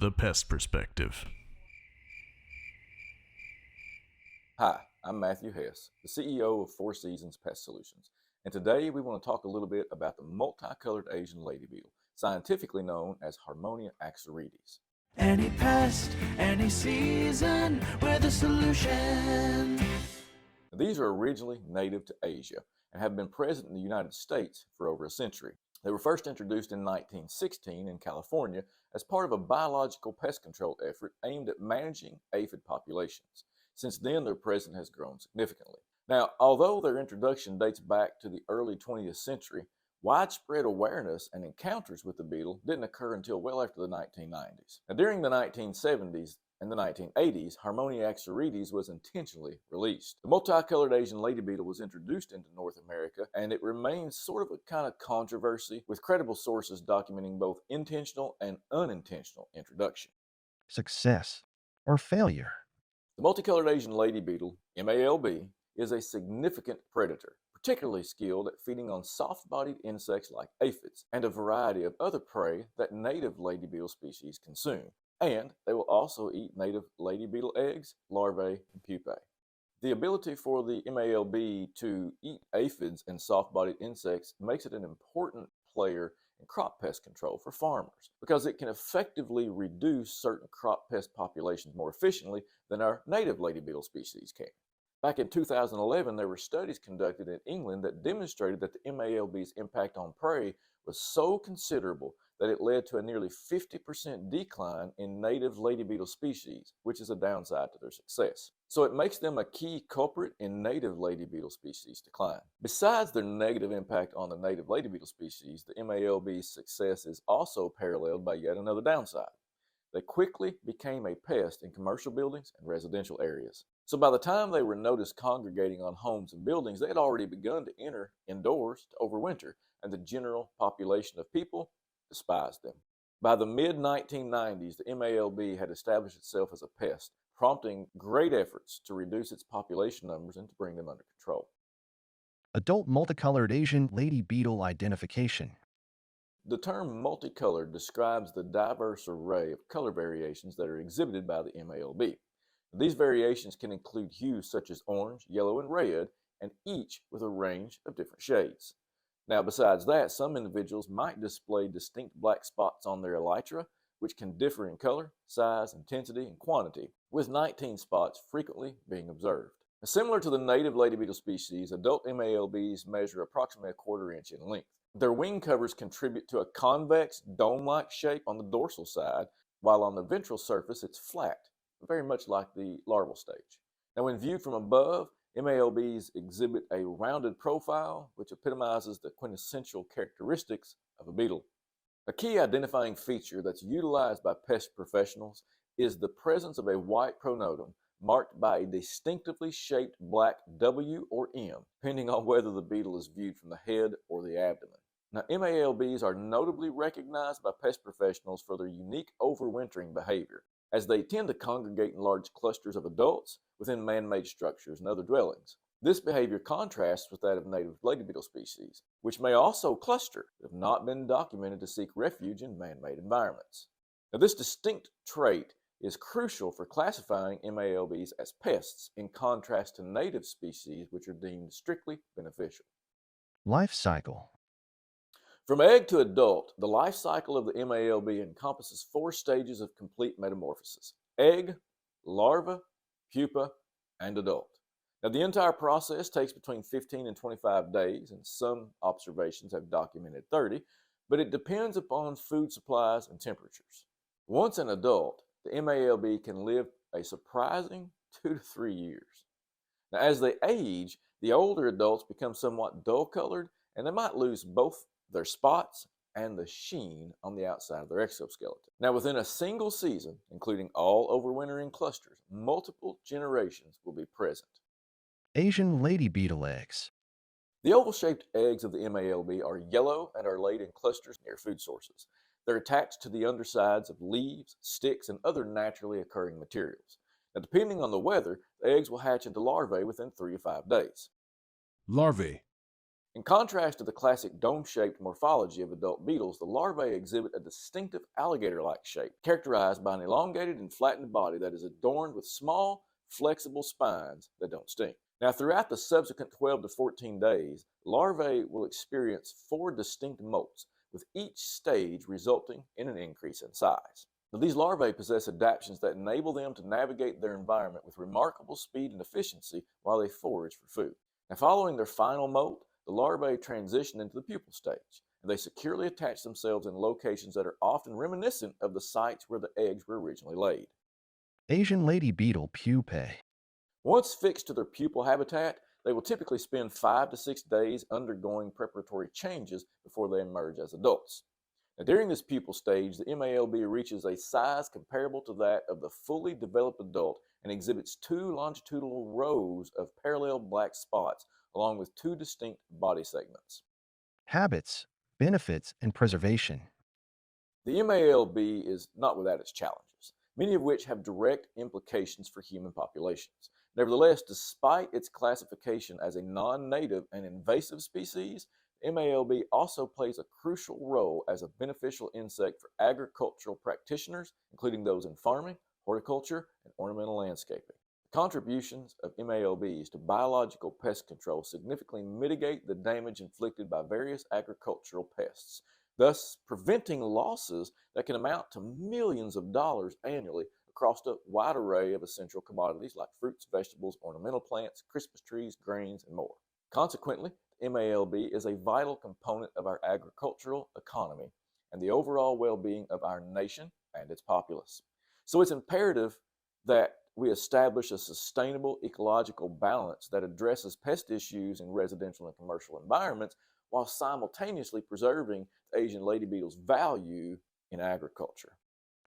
The Pest Perspective. Hi, I'm Matthew Hess, the CEO of Four Seasons Pest Solutions, and today we want to talk a little bit about the multicolored Asian lady beetle, scientifically known as Harmonia axyridis. Any pest, any season, we're the solution. These are originally native to Asia and have been present in the United States for over a century. They were first introduced in 1916 in California as part of a biological pest control effort aimed at managing aphid populations. Since then, their presence has grown significantly. Now, although their introduction dates back to the early 20th century, widespread awareness and encounters with the beetle didn't occur until well after the 1990s. Now, during the 1970s and the 1980s, Harmonia axyridis was intentionally released. The multicolored Asian lady beetle was introduced into North America, and it remains sort of a kind of controversy, with credible sources documenting both intentional and unintentional introduction. Success or failure. The multicolored Asian lady beetle, MALB, is a significant predator, particularly skilled at feeding on soft-bodied insects like aphids and a variety of other prey that native lady beetle species consume. And they will also eat native lady beetle eggs, larvae, and pupae. The ability for the MALB to eat aphids and soft-bodied insects makes it an important player in crop pest control for farmers because it can effectively reduce certain crop pest populations more efficiently than our native lady beetle species can. Back in 2011, there were studies conducted in England that demonstrated that the MALB's impact on prey was so considerable that it led to a nearly 50% decline in native lady beetle species, which is a downside to their success. So it makes them a key culprit in native lady beetle species decline. Besides their negative impact on the native lady beetle species, the MALB's success is also paralleled by yet another downside. They quickly became a pest in commercial buildings and residential areas. So by the time they were noticed congregating on homes and buildings, they had already begun to enter indoors to overwinter, and the general population of people despised them. By the mid-1990s, the MALB had established itself as a pest, prompting great efforts to reduce its population numbers and to bring them under control. Adult multicolored Asian lady beetle identification. The term multicolored describes the diverse array of color variations that are exhibited by the MALB. These variations can include hues such as orange, yellow, and red, and each with a range of different shades. Now, besides that, some individuals might display distinct black spots on their elytra, which can differ in color, size, intensity, and quantity, with 19 spots frequently being observed. Now, similar to the native lady beetle species, adult MALBs measure approximately a quarter inch in length. Their wing covers contribute to a convex, dome-like shape on the dorsal side, while on the ventral surface it's flat, very much like the larval stage. Now, when viewed from above, MALBs exhibit a rounded profile, which epitomizes the quintessential characteristics of a beetle. A key identifying feature that's utilized by pest professionals is the presence of a white pronotum marked by a distinctively shaped black W or M, depending on whether the beetle is viewed from the head or the abdomen. Now, MALBs are notably recognized by pest professionals for their unique overwintering behavior, as they tend to congregate in large clusters of adults within man-made structures and other dwellings. This behavior contrasts with that of native lady beetle species, which may also cluster but have not been documented to seek refuge in man-made environments. Now, this distinct trait is crucial for classifying MALBs as pests in contrast to native species which are deemed strictly beneficial. Life cycle. From egg to adult, the life cycle of the MALB encompasses 4 stages of complete metamorphosis: egg, larva, pupa, and adult. Now, the entire process takes between 15 and 25 days, and some observations have documented 30, but it depends upon food supplies and temperatures. Once an adult, the MALB can live a surprising 2 to 3 years. Now, as they age, the older adults become somewhat dull-colored, and they might lose both their spots and the sheen on the outside of their exoskeleton. Now, within a single season, including all overwintering clusters, multiple generations will be present. Asian lady beetle eggs. The oval-shaped eggs of the MALB are yellow and are laid in clusters near food sources. They're attached to the undersides of leaves, sticks, and other naturally occurring materials. Now, depending on the weather, the eggs will hatch into larvae within 3 to 5 days. Larvae. In contrast to the classic dome-shaped morphology of adult beetles, the larvae exhibit a distinctive alligator-like shape, characterized by an elongated and flattened body that is adorned with small, flexible spines that don't sting. Now, throughout the subsequent 12 to 14 days, larvae will experience 4 distinct molts, with each stage resulting in an increase in size. Now, these larvae possess adaptations that enable them to navigate their environment with remarkable speed and efficiency while they forage for food. Now, following their final molt, the larvae transition into the pupal stage, and they securely attach themselves in locations that are often reminiscent of the sites where the eggs were originally laid. Asian lady beetle pupae. Once fixed to their pupal habitat, they will typically spend 5 to 6 days undergoing preparatory changes before they emerge as adults. Now, during this pupal stage, the MALB reaches a size comparable to that of the fully developed adult and exhibits 2 longitudinal rows of parallel black spots along with 2 distinct body segments. Habits, benefits, and preservation. The MALB is not without its challenges, many of which have direct implications for human populations. Nevertheless, despite its classification as a non-native and invasive species, MALB also plays a crucial role as a beneficial insect for agricultural practitioners, including those in farming, horticulture, and ornamental landscaping. The contributions of MALBs to biological pest control significantly mitigate the damage inflicted by various agricultural pests, thus preventing losses that can amount to millions of dollars annually across a wide array of essential commodities like fruits, vegetables, ornamental plants, Christmas trees, grains, and more. Consequently, MALB is a vital component of our agricultural economy and the overall well-being of our nation and its populace. So it's imperative that we establish a sustainable ecological balance that addresses pest issues in residential and commercial environments while simultaneously preserving the Asian lady beetle's value in agriculture.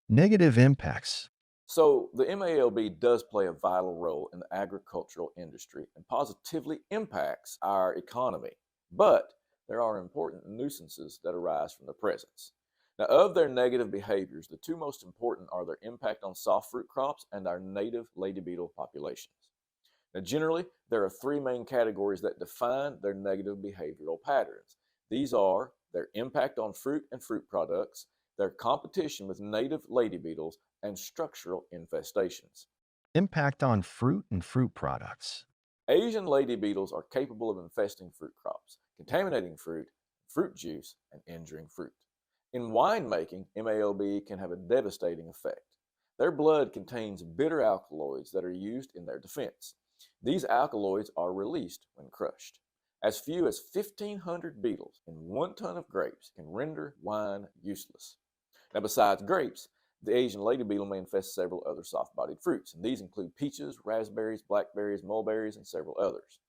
Negative impacts. So the MALB does play a vital role in the agricultural industry and positively impacts our economy. But there are important nuisances that arise from their presence. Now, of their negative behaviors, the 2 most important are their impact on soft fruit crops and our native lady beetle populations. Now, generally, there are 3 main categories that define their negative behavioral patterns. These are their impact on fruit and fruit products, their competition with native lady beetles, and structural infestations. Impact on fruit and fruit products. Asian lady beetles are capable of infesting fruit crops, contaminating fruit, fruit juice, and injuring fruit. In winemaking, MALB can have a devastating effect. Their blood contains bitter alkaloids that are used in their defense. These alkaloids are released when crushed. As few as 1,500 beetles in 1 ton of grapes can render wine useless. Now, besides grapes, the Asian lady beetle may infest several other soft-bodied fruits, and these include peaches, raspberries, blackberries, mulberries, and several others.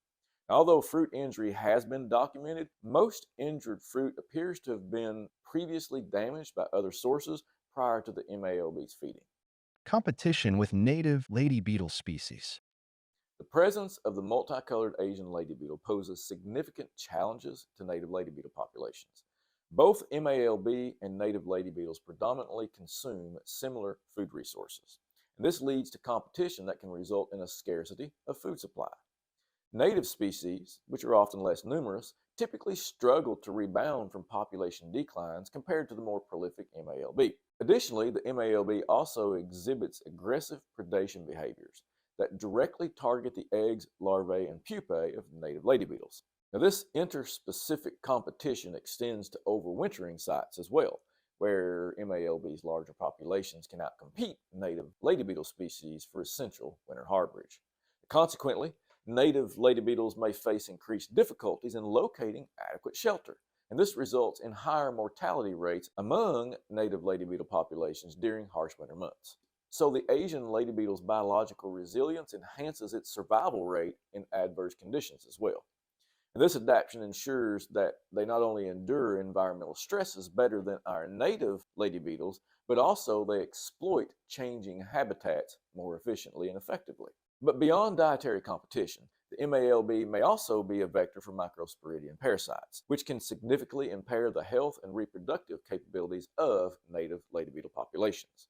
Although fruit injury has been documented, most injured fruit appears to have been previously damaged by other sources prior to the MALB's feeding. Competition with native lady beetle species. The presence of the multicolored Asian lady beetle poses significant challenges to native lady beetle populations. Both MALB and native lady beetles predominantly consume similar food resources, and this leads to competition that can result in a scarcity of food supply. Native species, which are often less numerous, typically struggle to rebound from population declines compared to the more prolific MALB. Additionally, the MALB also exhibits aggressive predation behaviors that directly target the eggs, larvae, and pupae of native lady beetles. Now, this interspecific competition extends to overwintering sites as well, where MALB's larger populations can outcompete native lady beetle species for essential winter harborage. Consequently, native lady beetles may face increased difficulties in locating adequate shelter, and this results in higher mortality rates among native lady beetle populations during harsh winter months. So the Asian lady beetle's biological resilience enhances its survival rate in adverse conditions as well. And this adaptation ensures that they not only endure environmental stresses better than our native lady beetles, but also they exploit changing habitats more efficiently and effectively. But beyond dietary competition, the MALB may also be a vector for microsporidian parasites, which can significantly impair the health and reproductive capabilities of native lady beetle populations.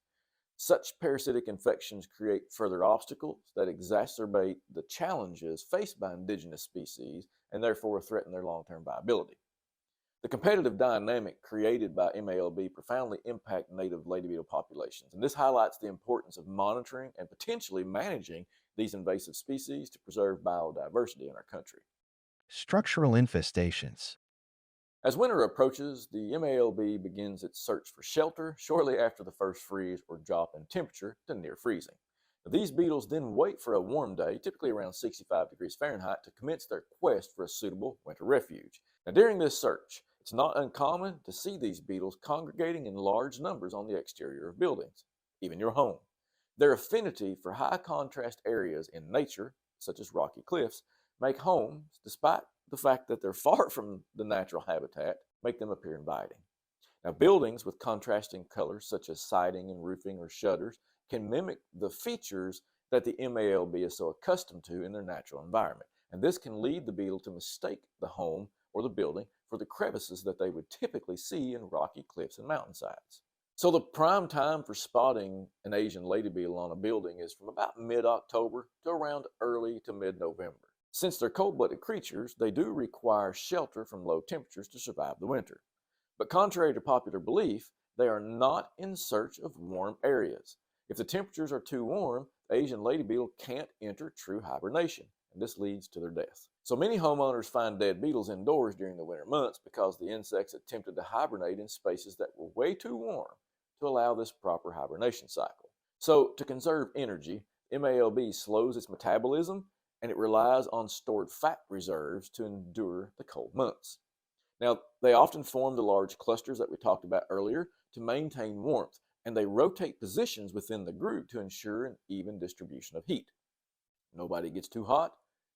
Such parasitic infections create further obstacles that exacerbate the challenges faced by indigenous species and therefore threaten their long-term viability. The competitive dynamic created by MALB profoundly impact native lady beetle populations, and this highlights the importance of monitoring and potentially managing these invasive species to preserve biodiversity in our country. Structural infestations. As winter approaches, the MALB begins its search for shelter shortly after the first freeze or drop in temperature to near freezing. These beetles then wait for a warm day, typically around 65 degrees Fahrenheit, to commence their quest for a suitable winter refuge. Now, during this search, it's not uncommon to see these beetles congregating in large numbers on the exterior of buildings, even your home. Their affinity for high contrast areas in nature, such as rocky cliffs, make homes, despite the fact that they're far from the natural habitat, make them appear inviting. Now, buildings with contrasting colors, such as siding and roofing or shutters, can mimic the features that the MALB is so accustomed to in their natural environment. And this can lead the beetle to mistake the home or the building for the crevices that they would typically see in rocky cliffs and mountainsides. So the prime time for spotting an Asian lady beetle on a building is from about mid-October to around early to mid-November. Since they're cold-blooded creatures, they do require shelter from low temperatures to survive the winter. But contrary to popular belief, they are not in search of warm areas. If the temperatures are too warm, the Asian lady beetle can't enter true hibernation, and this leads to their death. So many homeowners find dead beetles indoors during the winter months because the insects attempted to hibernate in spaces that were way too warm to allow this proper hibernation cycle. So to conserve energy, MALB slows its metabolism and it relies on stored fat reserves to endure the cold months. Now, they often form the large clusters that we talked about earlier to maintain warmth, and they rotate positions within the group to ensure an even distribution of heat. Nobody gets too hot,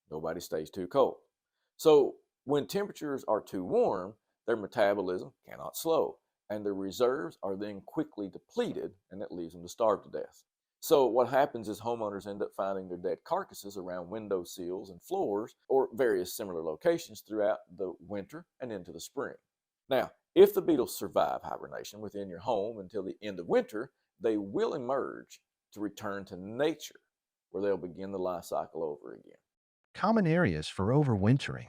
nobody stays too cold. So when temperatures are too warm, their metabolism cannot slow, and their reserves are then quickly depleted, and that leaves them to starve to death. So what happens is homeowners end up finding their dead carcasses around window sills and floors or various similar locations throughout the winter and into the spring. Now, if the beetles survive hibernation within your home until the end of winter, they will emerge to return to nature, where they'll begin the life cycle over again. Common areas for overwintering.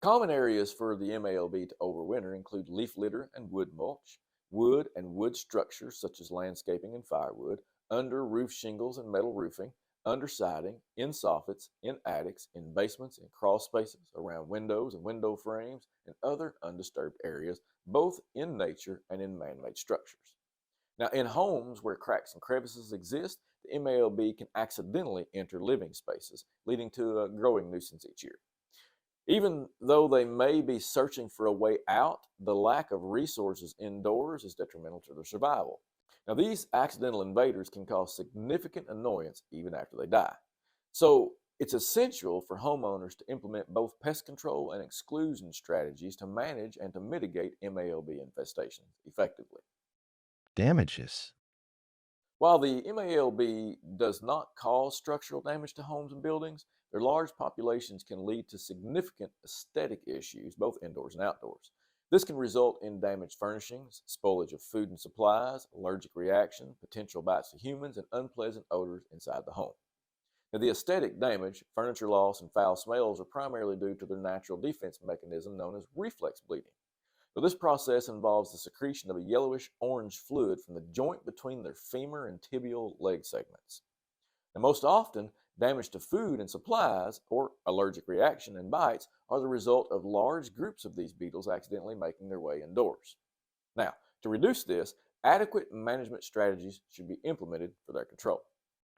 Common areas for the MALB to overwinter include leaf litter and wood mulch, wood and wood structures such as landscaping and firewood, under roof shingles and metal roofing, under siding, in soffits, in attics, in basements, in crawl spaces, around windows and window frames, and other undisturbed areas, both in nature and in man-made structures. Now, in homes where cracks and crevices exist, the MALB can accidentally enter living spaces, leading to a growing nuisance each year. Even though they may be searching for a way out, the lack of resources indoors is detrimental to their survival. Now, these accidental invaders can cause significant annoyance even after they die. So, it's essential for homeowners to implement both pest control and exclusion strategies to manage and to mitigate MALB infestations effectively. Damages. While the MALB does not cause structural damage to homes and buildings, their large populations can lead to significant aesthetic issues, both indoors and outdoors. This can result in damaged furnishings, spoilage of food and supplies, allergic reaction, potential bites to humans, and unpleasant odors inside the home. Now, the aesthetic damage, furniture loss, and foul smells are primarily due to their natural defense mechanism known as reflex bleeding. So this process involves the secretion of a yellowish-orange fluid from the joint between their femur and tibial leg segments. And most often, damage to food and supplies, or allergic reaction and bites, are the result of large groups of these beetles accidentally making their way indoors. Now, to reduce this, adequate management strategies should be implemented for their control.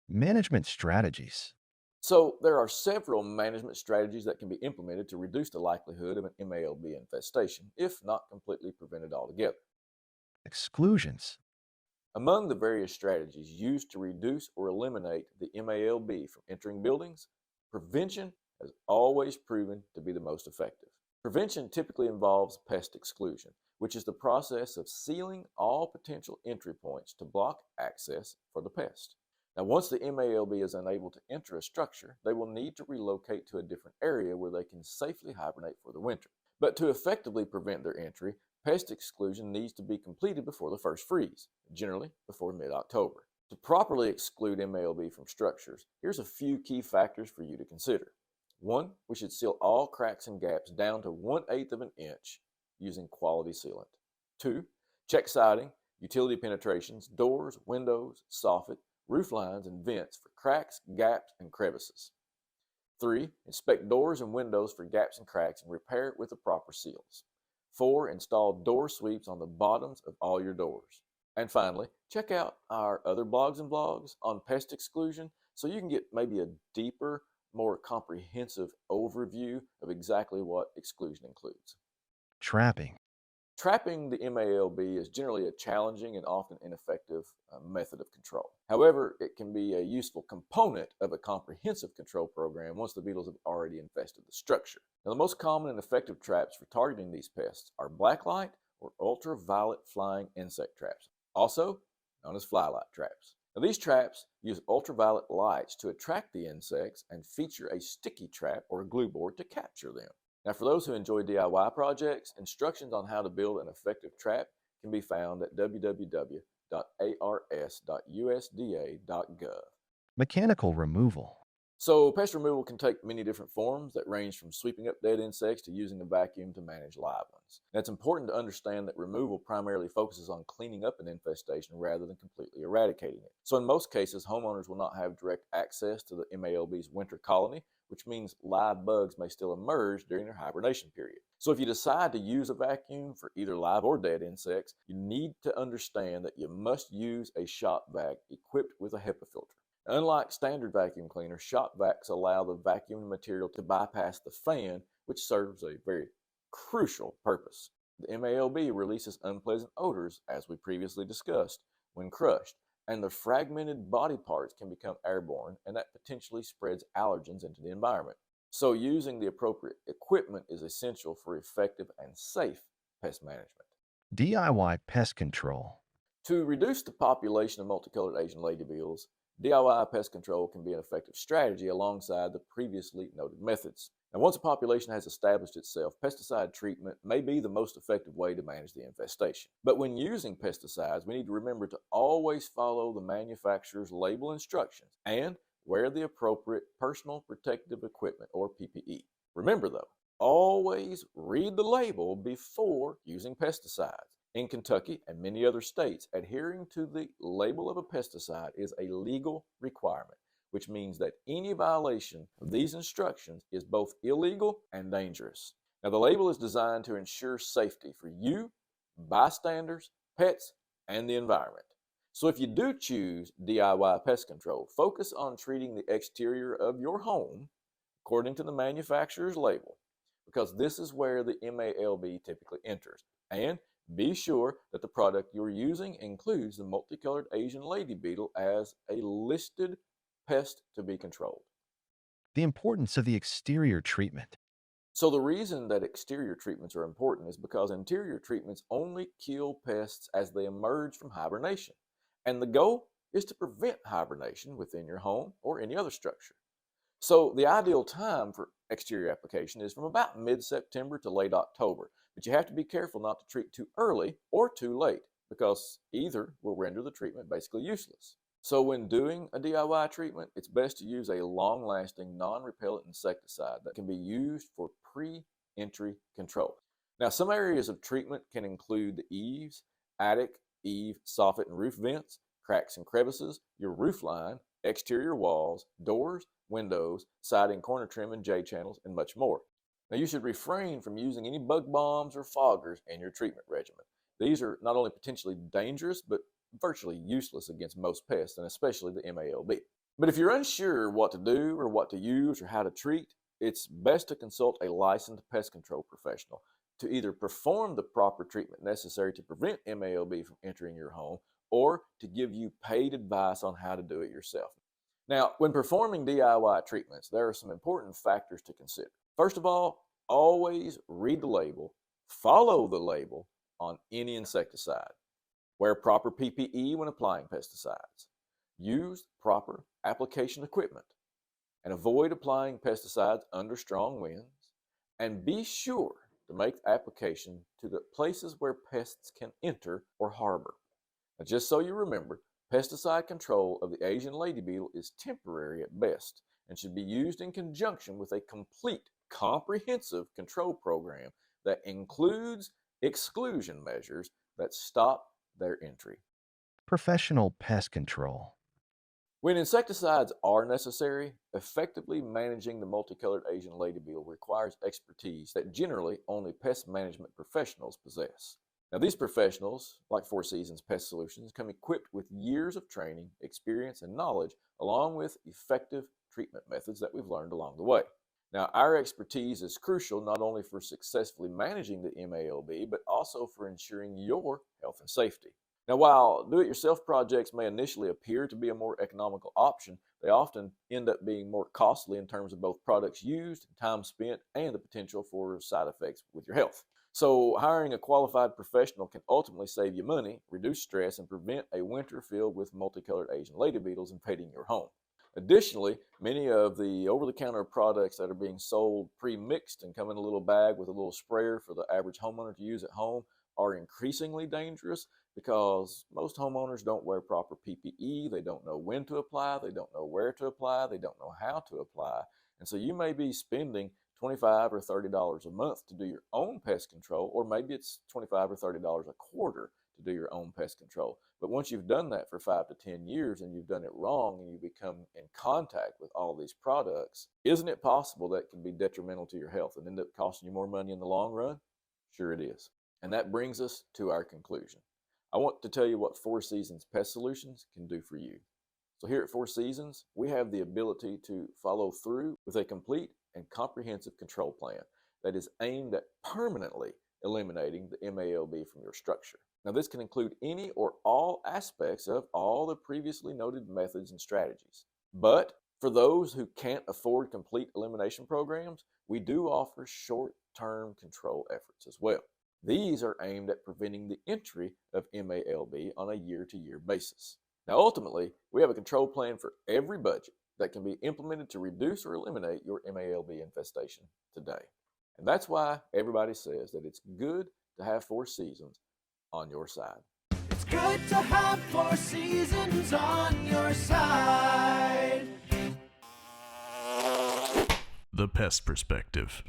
Management strategies. So, there are several management strategies that can be implemented to reduce the likelihood of an MALB infestation, if not completely prevented altogether. Exclusions. Among the various strategies used to reduce or eliminate the MALB from entering buildings, prevention has always proven to be the most effective. Prevention typically involves pest exclusion, which is the process of sealing all potential entry points to block access for the pest. Now, once the MALB is unable to enter a structure, they will need to relocate to a different area where they can safely hibernate for the winter. But to effectively prevent their entry, pest exclusion needs to be completed before the first freeze, generally before mid-October. To properly exclude MALB from structures, here's a few key factors for you to consider. 1, we should seal all cracks and gaps down to 1/8 of an inch using quality sealant. 2, check siding, utility penetrations, doors, windows, soffit, roof lines, and vents for cracks, gaps, and crevices. 3, inspect doors and windows for gaps and cracks and repair it with the proper seals. 4, install door sweeps on the bottoms of all your doors. And finally, check out our other blogs and vlogs on pest exclusion so you can get maybe a deeper, more comprehensive overview of exactly what exclusion includes. Trapping. Trapping the MALB is generally a challenging and often ineffective method of control. However, it can be a useful component of a comprehensive control program once the beetles have already infested the structure. Now, the most common and effective traps for targeting these pests are blacklight or ultraviolet flying insect traps, also known as flylight traps. Now, these traps use ultraviolet lights to attract the insects and feature a sticky trap or a glue board to capture them. Now, for those who enjoy DIY projects, instructions on how to build an effective trap can be found at www.ars.usda.gov. Mechanical removal. So, pest removal can take many different forms that range from sweeping up dead insects to using a vacuum to manage live ones. Now, it's important to understand that removal primarily focuses on cleaning up an infestation rather than completely eradicating it. So, in most cases, homeowners will not have direct access to the MALB's winter colony, which means live bugs may still emerge during their hibernation period. So if you decide to use a vacuum for either live or dead insects, you need to understand that you must use a shop vac equipped with a HEPA filter. Unlike standard vacuum cleaners, shop vacs allow the vacuum material to bypass the fan, which serves a very crucial purpose. The MALB releases unpleasant odors, as we previously discussed, when crushed, and the fragmented body parts can become airborne, and that potentially spreads allergens into the environment. So using the appropriate equipment is essential for effective and safe pest management. DIY pest control. To reduce the population of multicolored Asian lady beetles, DIY pest control can be an effective strategy alongside the previously noted methods. Now, once a population has established itself, pesticide treatment may be the most effective way to manage the infestation. But when using pesticides, we need to remember to always follow the manufacturer's label instructions and wear the appropriate personal protective equipment or PPE. Remember though, always read the label before using pesticides. In Kentucky and many other states, adhering to the label of a pesticide is a legal requirement, which means that any violation of these instructions is both illegal and dangerous. Now, the label is designed to ensure safety for you, bystanders, pets, and the environment. So if you do choose DIY pest control, focus on treating the exterior of your home according to the manufacturer's label, because this is where the MALB typically enters. And be sure that the product you're using includes the multicolored Asian lady beetle as a listed pest to be controlled. The importance of the exterior treatment. So the reason that exterior treatments are important is because interior treatments only kill pests as they emerge from hibernation. And the goal is to prevent hibernation within your home or any other structure. So the ideal time for exterior application is from about mid-September to late October, but you have to be careful not to treat too early or too late, because either will render the treatment basically useless. So when doing a DIY treatment, it's best to use a long-lasting, non-repellent insecticide that can be used for pre-entry control. Now, some areas of treatment can include the eaves, attic, eave, soffit, and roof vents, cracks and crevices, your roof line, exterior walls, doors, windows, siding, corner trim, and J-channels, and much more. Now, you should refrain from using any bug bombs or foggers in your treatment regimen. These are not only potentially dangerous, but virtually useless against most pests, and especially the MALB. But if you're unsure what to do or what to use or how to treat, it's best to consult a licensed pest control professional to either perform the proper treatment necessary to prevent MALB from entering your home or to give you paid advice on how to do it yourself. Now, when performing DIY treatments, there are some important factors to consider. First of all, always read the label, follow the label on any insecticide. Wear proper PPE when applying pesticides. Use proper application equipment. And avoid applying pesticides under strong winds. And be sure to make the application to the places where pests can enter or harbor. Now, just so you remember, pesticide control of the Asian lady beetle is temporary at best, and should be used in conjunction with a complete, comprehensive control program that includes exclusion measures that stop their entry. Professional pest control. When insecticides are necessary, effectively managing the multicolored Asian lady beetle requires expertise that generally only pest management professionals possess. Now, these professionals, like Four Seasons Pest Solutions, come equipped with years of training, experience, and knowledge, along with effective treatment methods that we've learned along the way. Now, our expertise is crucial not only for successfully managing the MALB, but also for ensuring your health and safety. Now, while do-it-yourself projects may initially appear to be a more economical option, they often end up being more costly in terms of both products used, time spent, and the potential for side effects with your health. So, hiring a qualified professional can ultimately save you money, reduce stress, and prevent a winter filled with multicolored Asian lady beetles invading your home. Additionally, many of the over-the-counter products that are being sold pre-mixed and come in a little bag with a little sprayer for the average homeowner to use at home are increasingly dangerous because most homeowners don't wear proper PPE, they don't know when to apply, they don't know where to apply, they don't know how to apply. And so you may be spending $25 or $30 a month to do your own pest control, or maybe it's $25 or $30 a quarter to do your own pest control. But once you've done that for 5 to 10 years and you've done it wrong and you become in contact with all these products, isn't it possible that can be detrimental to your health and end up costing you more money in the long run? Sure it is. And that brings us to our conclusion. I want to tell you what Four Seasons Pest Solutions can do for you. So here at Four Seasons, we have the ability to follow through with a complete and comprehensive control plan that is aimed at permanently eliminating the MALB from your structure. Now, this can include any or all aspects of all the previously noted methods and strategies. But for those who can't afford complete elimination programs, we do offer short-term control efforts as well. These are aimed at preventing the entry of MALB on a year-to-year basis. Now, ultimately, we have a control plan for every budget that can be implemented to reduce or eliminate your MALB infestation today. And that's why everybody says that it's good to have Four Seasons on your side. It's good to have Four Seasons on your side. The Pest Perspective.